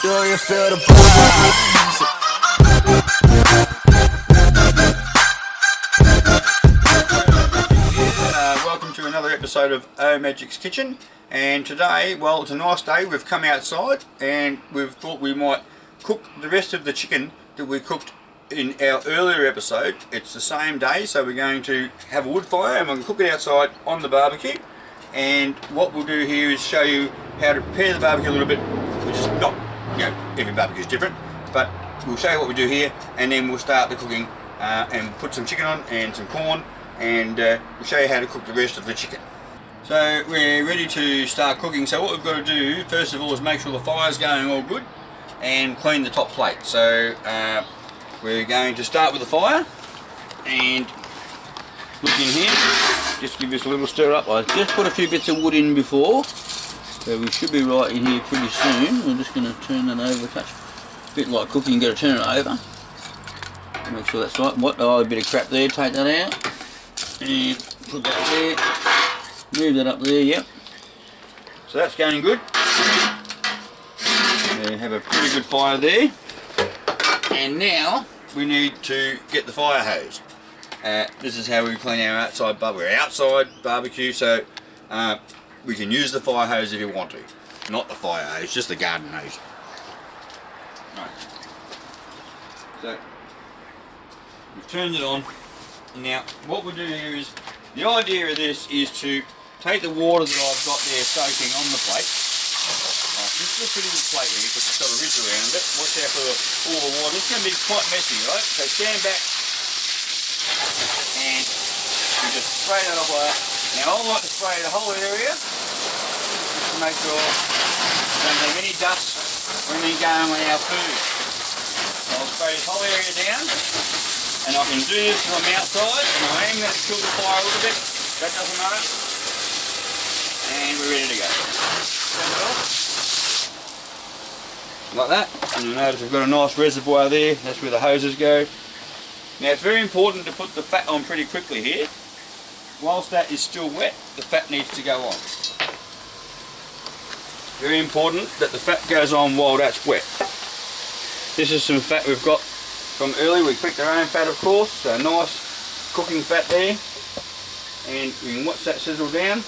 Do you feel the vibes? Welcome to another episode of Omagic's Kitchen, and today, well, it's a nice day. We've come outside and we've thought we might cook the rest of the chicken that we cooked in our earlier episode. It's the same day, so we're going to have a wood fire and we're going to cook it outside on the barbecue. And what we'll do here is show you how to prepare the barbecue a little bit, which is not, you know, every barbecue is different, but we'll show you what we do here, and then we'll start the cooking and put some chicken on and some corn, and we'll show you how to cook the rest of the chicken. So we're ready to start cooking. So what we've got to do first of all is make sure the fire's going all good and clean the top plate. So we're going to start with the fire and look in here, just give this a little stir up. I just put a few bits of wood in before, so we should be right in here pretty soon. We're just going to turn that over a touch. A bit like cooking, you've got to turn it over. Make sure that's right. What? Oh, a bit of crap there, take that out. And put that there. Move that up there, yep. So that's going good. We have a pretty good fire there. And now we need to get the fire hose. This is how we clean our outside barbecue. We're outside barbecue, so we can use the fire hose if you want to. Not the fire hose, just the garden hose. Right. So we've turned it on. Now what we do here is, the idea of this is to take the water that I've got there soaking on the plate. This is a pretty good plate here because it's got a ridge around it. Watch out for all the water. It's going to be quite messy, right? So stand back and we just spray that off like that. Now I like to spray the whole area just to make sure we don't have any dust or anything going on our food. So I'll spray this whole area down, and I can do this from outside, and I am going to kill the fire a little bit. That doesn't matter. And we're ready to go. Turn it off. Like that, and you'll notice we've got a nice reservoir there. That's where the hoses go. Now it's very important to put the fat on pretty quickly here. Whilst that is still wet, the fat needs to go on. Very important that the fat goes on while that's wet. This is some fat we've got from earlier. We picked our own fat, of course, so nice cooking fat there. And we can watch that sizzle down.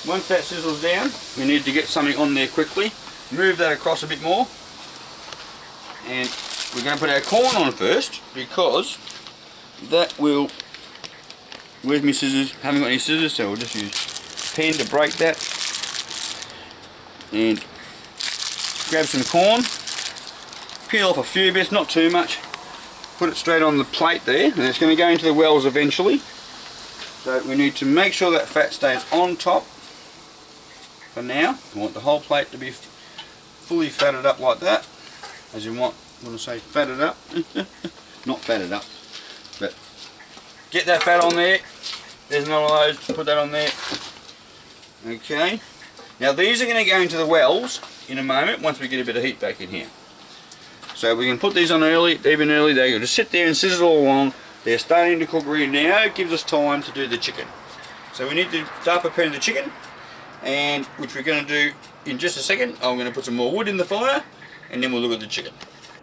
Once that sizzles down, we need to get something on there quickly. Move that across a bit more, and we're going to put our corn on first, because that will, where's my scissors? Haven't got any scissors, so we'll just use a pen to break that, and grab some corn, peel off a few bits, not too much, put it straight on the plate there, and it's going to go into the wells eventually. So we need to make sure that fat stays on top. For now, we want the whole plate to be fully fatted up like that, as you want. When I say fatted up, not fatted up, but get that fat on there. There's another one of those, put that on there. Okay, now these are going to go into the wells in a moment once we get a bit of heat back in here. So we can put these on early, even early. They can just sit there and sizzle all along. They're starting to cook right now. It gives us time to do the chicken. So we need to start preparing the chicken, and which we're going to do in just a second. I'm going to put some more wood in the fire, and then we'll look at the chicken.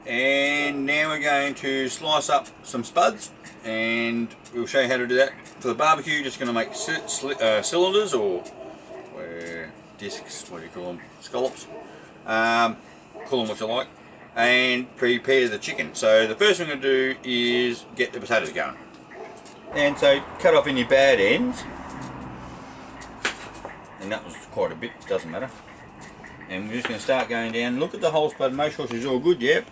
And now we're going to slice up some spuds, and we'll show you how to do that. For the barbecue, just going to make cylinders or discs, what do you call them, scallops, call them what you like, and prepare the chicken. So the first thing we're going to do is get the potatoes going. And so cut off any bad ends, and that was quite a bit, doesn't matter. And we're just going to start going down. Look at the whole spud, make sure she's all good, yep.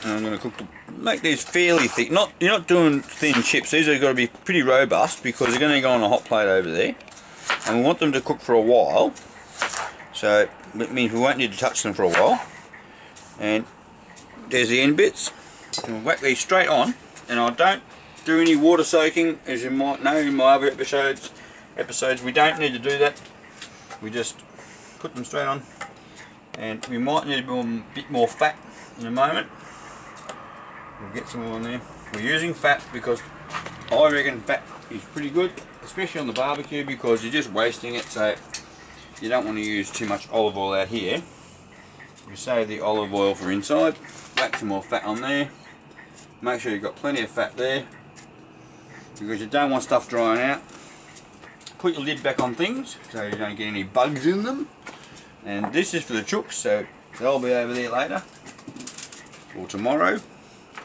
And I'm going to make these fairly thick. You're not doing thin chips. These are got to be pretty robust because they're going to go on a hot plate over there. And we want them to cook for a while. So it means we won't need to touch them for a while. And there's the end bits. And we'll whack these straight on. And I don't do any water soaking, as you might know in my other episodes. We don't need to do that. We just put them straight on. And we might need a bit more fat in a moment. We'll get some more on there. We're using fat because I reckon fat is pretty good, especially on the barbecue, because you're just wasting it, so you don't want to use too much olive oil out here. You save the olive oil for inside. Whack some more fat on there. Make sure you've got plenty of fat there, because you don't want stuff drying out. Put your lid back on things so you don't get any bugs in them. And this is for the chooks, so they'll be over there later or tomorrow.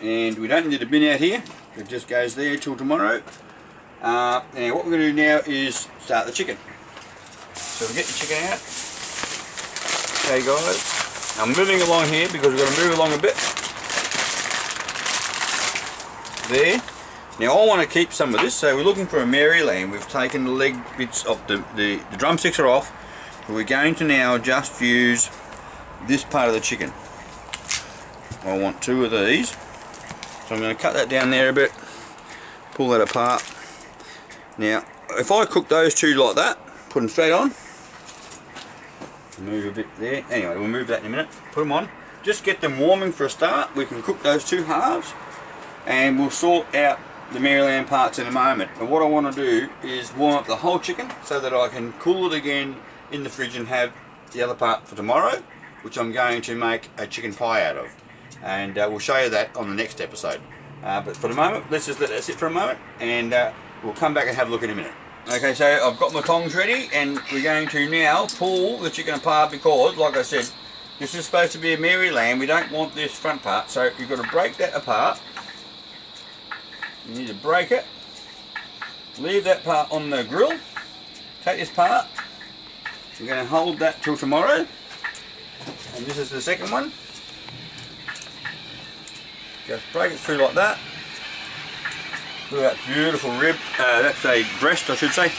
And we don't need a bin out here, it just goes there till tomorrow. Now what we're going to do now is start the chicken. So we'll get the chicken out. Okay guys, I'm moving along here because we're going to move along a bit. There. Now I want to keep some of this, so we're looking for a Merryland. We've taken the leg bits of the drumsticks are off, but we're going to now just use this part of the chicken. I want 2 of these, so I'm going to cut that down there a bit, pull that apart. Now if I cook those 2 like that, put them straight on, move a bit there, anyway we'll move that in a minute, put them on, just get them warming for a start. We can cook those 2 halves and we'll sort out the Merryland parts in a moment. But what I want to do is warm up the whole chicken so that I can cool it again in the fridge and have the other part for tomorrow, which I'm going to make a chicken pie out of, and we'll show you that on the next episode. But for the moment, let's just let that sit for a moment, and we'll come back and have a look in a minute. Okay, so I've got my tongs ready, and we're going to now pull the chicken apart, because like I said, this is supposed to be a Merryland. We don't want this front part, so you've got to break that apart. You need to break it, leave that part on the grill, take this part, we're going to hold that till tomorrow, and this is the second one. Just break it through like that. Look at that beautiful rib, that's a breast I should say,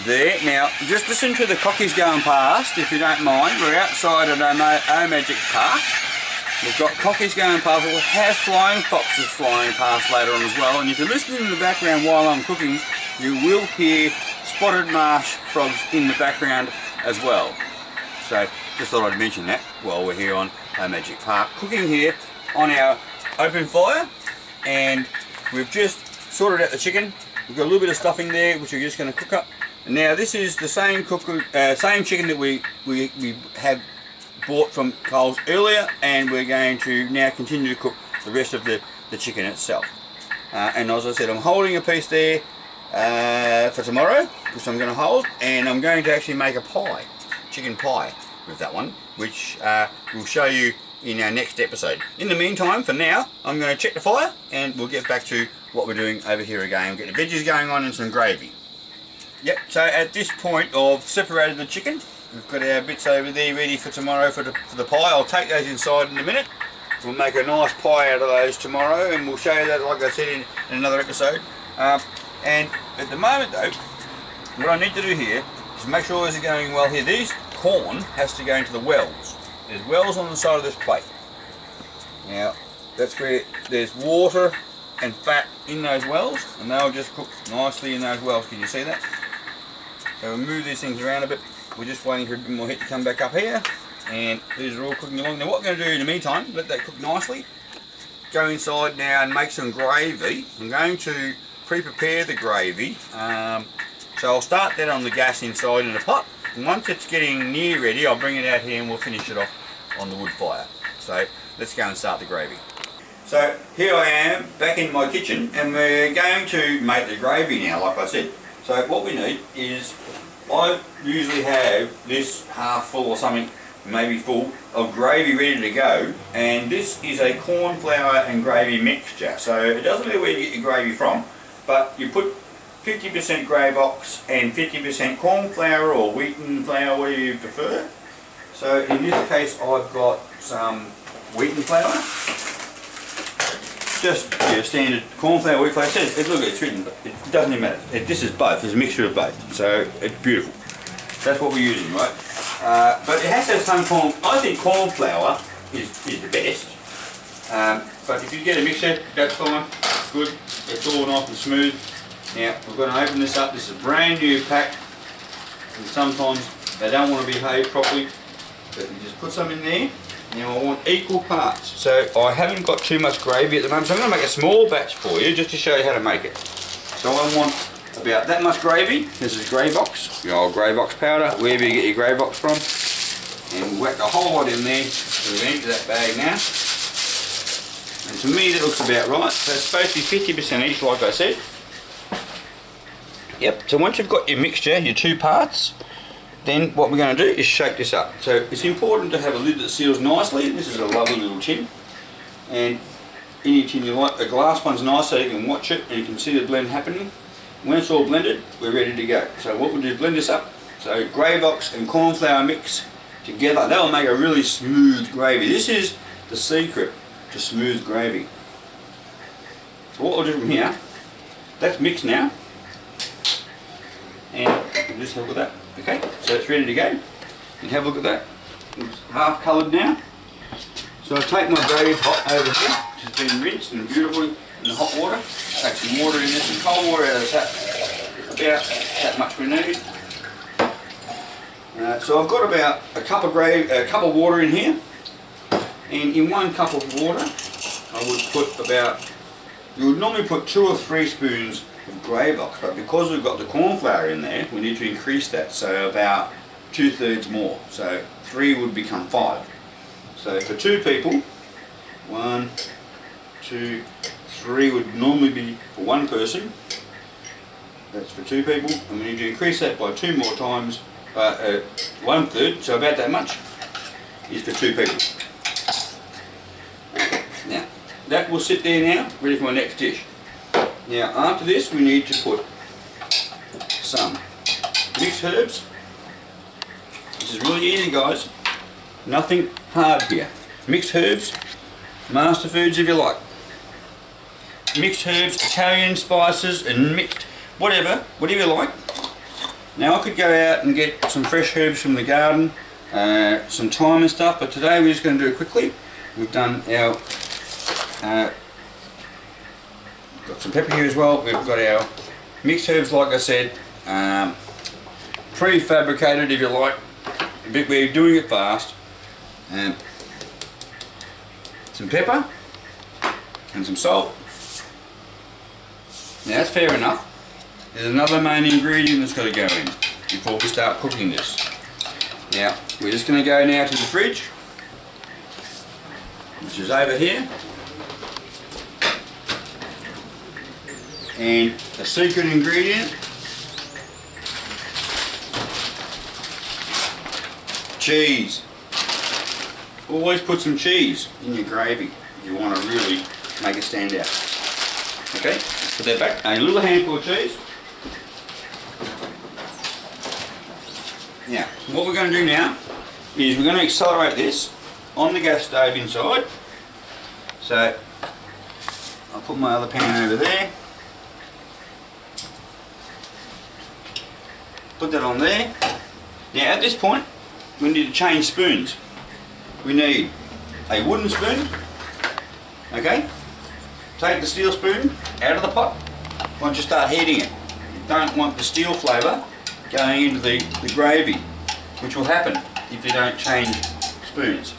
there. Now just listen to the cockies going past if you don't mind. We're outside at Omagic Park. We've got cockies going past, we'll have flying foxes flying past later on as well, and if you're listening in the background while I'm cooking, you will hear spotted marsh frogs in the background as well. So just thought I'd mention that while we're here on Omagic Park, cooking here on our open fire, and we've just sorted out the chicken. We've got a little bit of stuffing there which we're just going to cook up. And now this is the same chicken that we had bought from Coles earlier, and we're going to now continue to cook the rest of the chicken itself. And as I said, I'm holding a piece there for tomorrow, which I'm going to hold, and I'm going to actually make a pie, chicken pie with that one, which we'll show you in our next episode. In the meantime, for now, I'm going to check the fire and we'll get back to what we're doing over here again. We'll get the veggies going on and some gravy. Yep, so at this point I've separated the chicken. We've got our bits over there ready for tomorrow for the pie. I'll take those inside in a minute. We'll make a nice pie out of those tomorrow, and we'll show you that, like I said, in another episode. And at the moment though, what I need to do here is make sure this is going well here. This corn has to go into the wells. There's wells on the side of this plate. Now, that's where there's water and fat in those wells, and they'll just cook nicely in those wells. Can you see that? So we'll move these things around a bit. We're just waiting for a bit more heat to come back up here, and these are all cooking along. Now what we're going to do in the meantime, let that cook nicely, go inside now and make some gravy. I'm going to pre-prepare the gravy, so I'll start that on the gas inside in a pot, and once it's getting near ready I'll bring it out here and we'll finish it off on the wood fire. So let's go and start the gravy. So here I am back in my kitchen, and we're going to make the gravy now, like I said. So what we need is, I usually have this half full or something, maybe full, of gravy ready to go, and this is a corn flour and gravy mixture. So it doesn't matter where you get your gravy from, but you put 50% grey box and 50% corn flour or wheaten flour, whatever you prefer. So in this case I've got some wheaten flour, just your standard corn flour, wheat flour. It says, look, it's written, but it doesn't even matter. This is both, it's a mixture of both, so it's beautiful. That's what we're using, right? But it has to have some corn. I think corn flour is the best, but if you get a mixture, that's fine, good, it's all nice and smooth. Now we're going to open this up. This is a brand new pack, and sometimes they don't want to behave properly, but you just put some in there. Now I want equal parts, so I haven't got too much gravy at the moment, so I'm going to make a small batch for you just to show you how to make it. So I want about that much gravy. This is grey box, the old grey box powder, wherever you get your grey box from. And we'll whack a whole lot in there, so we'll empty that bag now. And to me that looks about right, so it's supposed to be 50% each like I said. Yep, so once you've got your mixture, your two parts, then what we're going to do is shake this up. So it's important to have a lid that seals nicely. This is a lovely little tin. And any tin you like, a glass one's nice so you can watch it and you can see the blend happening. When it's all blended, we're ready to go. So what we'll do is blend this up. So Gravox and corn flour mix together. That will make a really smooth gravy. This is the secret to smooth gravy. So what we'll do from here, that's mixed now. And we'll just have a look at that. Okay, so it's ready to go. And have a look at that. It's half coloured now. So I take my gravy pot over here, which has been rinsed and beautifully in the hot water. Take some water in there, some cold water out of the tap. About that much we need. So I've got about a cup of water in here. And in 1 cup of water, I would put about, you would normally put 2 or 3 spoons of Gravox, but because we've got the corn flour in there, we need to increase that, so about 2/3 more. So 3 would become 5. So for 2 people, 1, 2, 3 would normally be for 1 person. That's for 2 people, and we need to increase that by 2 more times, 1/3, so about that much is for 2 people. Now, that will sit there now, ready for my next dish. Now, after this, we need to put some mixed herbs. This is really easy, guys. Nothing hard here. Mixed herbs, master foods if you like. Mixed herbs, Italian spices, and mixed whatever you like. Now, I could go out and get some fresh herbs from the garden, some thyme and stuff, but today we're just going to do it quickly. We've done our got some pepper here as well. We've got our mixed herbs, like I said, prefabricated if you like, but we're doing it fast. Some pepper and some salt. Now that's fair enough. There's another main ingredient that's got to go in before we start cooking this. Now we're just going to go now to the fridge, which is over here. And a secret ingredient, cheese. Always put some cheese in your gravy if you want to really make it stand out. Okay, put that back. A little handful of cheese. Now, what we're going to do now is we're going to accelerate this on the gas stove inside. So, I'll put my other pan over there. Put that on there. Now at this point, we need to change spoons. We need a wooden spoon. Okay? Take the steel spoon out of the pot once you start heating it. You don't want the steel flavour going into the gravy, which will happen if you don't change spoons.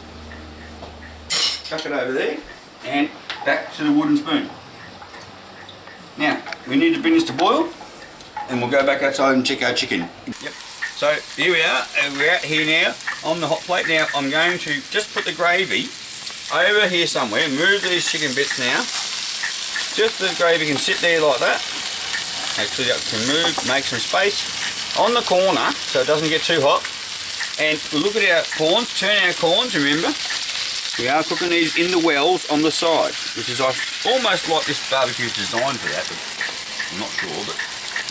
Chuck it over there and back to the wooden spoon. Now, we need to bring this to boil, and we'll go back outside and check our chicken. Yep. So here we are, and we're out here now on the hot plate. Now I'm going to just put the gravy over here somewhere, move these chicken bits now. Just the gravy can sit there like that. Actually I can move, make some space on the corner so it doesn't get too hot. And we'll look at our corns, turn our corns, remember. We are cooking these in the wells on the side, which is almost like this barbecue is designed for that, but I'm not sure, but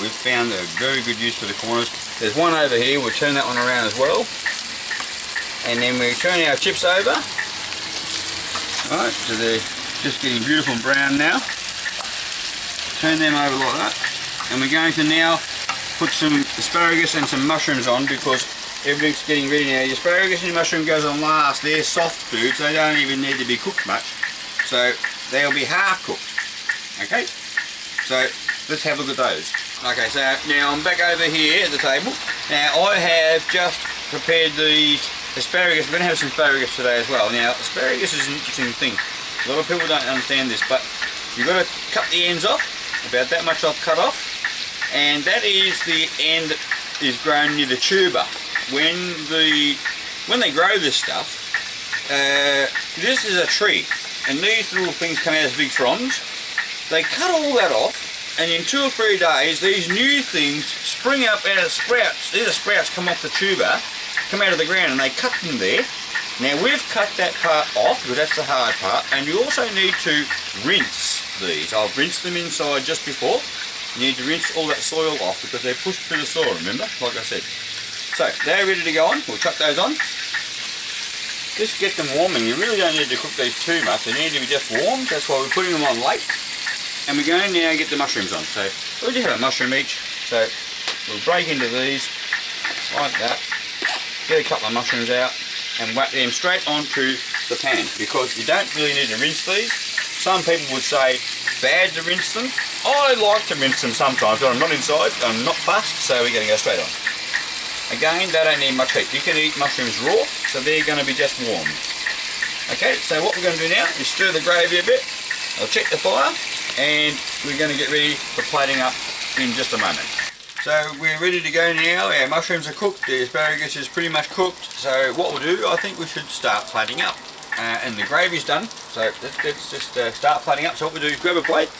we've found a very good use for the corners. There's one over here, we'll turn that one around as well. And then we turn our chips over. Right, so they're just getting beautiful and brown now. Turn them over like that. And we're going to now put some asparagus and some mushrooms on because everything's getting ready now. The asparagus and mushroom goes on last. They're soft foods, they don't even need to be cooked much. So they'll be half cooked. Okay? So let's have a look at those. Okay, so now I'm back over here at the table. Now I have just prepared these asparagus. I'm going to have some asparagus today as well. Now asparagus is an interesting thing. A lot of people don't understand this, but you've got to cut the ends off. About that much I've cut off. And that is the end that is grown near the tuber. When the when they grow this stuff, this is a tree, and these little things come out as big fronds. They cut all that off, and in 2 or 3 days, these new things spring up out of sprouts. These are sprouts come off the tuber, come out of the ground, and they cut them there. Now we've cut that part off, because that's the hard part, and you also need to rinse these. I've rinsed them inside just before. You need to rinse all that soil off because they're pushed through the soil, remember, like I said. So, they're ready to go on. We'll chuck those on. Just get them warming. You really don't need to cook these too much. They need to be just warm. That's why we're putting them on late. And we're going to now get the mushrooms on. So, we'll just have a mushroom each. So, we'll break into these, like that. Get a couple of mushrooms out, and whack them straight onto the pan, because you don't really need to rinse these. Some people would say bad to rinse them. I like to rinse them sometimes, but I'm not inside, I'm not fussed, so we're going to go straight on. Again, they don't need much heat. You can eat mushrooms raw, so they're going to be just warm. Okay, so what we're going to do now is stir the gravy a bit. I'll check the fire, and we're going to get ready for plating up in just a moment. So we're ready to go now. Our mushrooms are cooked, the asparagus is pretty much cooked. So what we'll do, I think we should start plating up. And the gravy's done, so let's just start plating up. So what we do is grab a plate,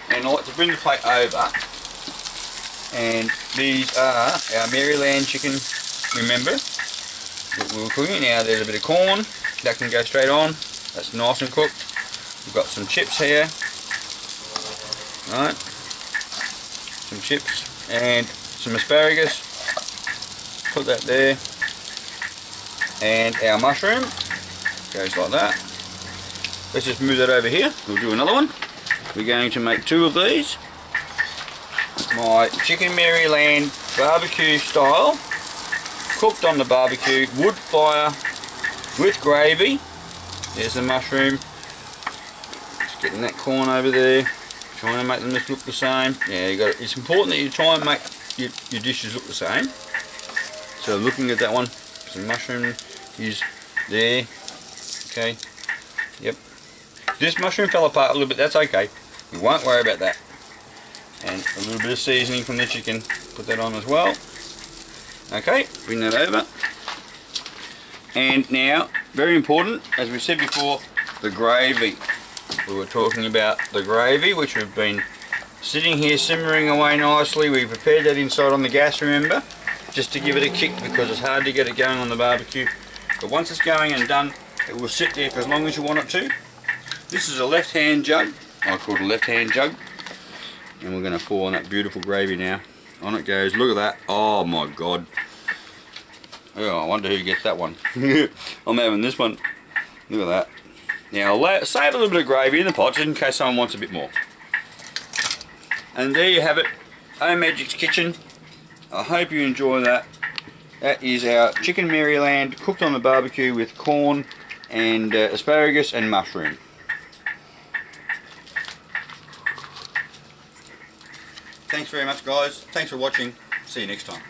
and I like to bring the plate over. And these are our Merryland chicken, remember, that we were cooking. Now there's a bit of corn, that can go straight on, that's nice and cooked. We've got some chips here, right, some chips. And some asparagus, put that there, and our mushroom goes like that. Let's just move that over here. We'll do another one. We're going to make 2 of these. My chicken Merryland barbecue style, cooked on the barbecue, wood fire with gravy. There's the mushroom. Just getting that corn over there. Trying to make them just look the same. Yeah, you got it. It's important that you try and make your dishes look the same. So looking at that one, some mushroom is there. Okay. Yep. This mushroom fell apart a little bit. That's okay. You won't worry about that. And a little bit of seasoning from the chicken. Put that on as well. Okay. Bring that over. And now, very important, as we said before, the gravy. We were talking about the gravy, which we've been sitting here simmering away nicely. We prepared that inside on the gas, remember, just to give it a kick, because it's hard to get it going on the barbecue. But once it's going and done, it will sit there for as long as you want it to. This is a left-hand jug. I call it a left-hand jug. And we're going to pour on that beautiful gravy now. On it goes. Look at that. Oh my God. Oh, I wonder who gets that one. I'm having this one. Look at that. Now I'll save a little bit of gravy in the pot just in case someone wants a bit more. And there you have it, Omagic's kitchen. I hope you enjoy that. That is our chicken Merryland cooked on the barbecue with corn and asparagus and mushroom. Thanks very much guys, thanks for watching, see you next time.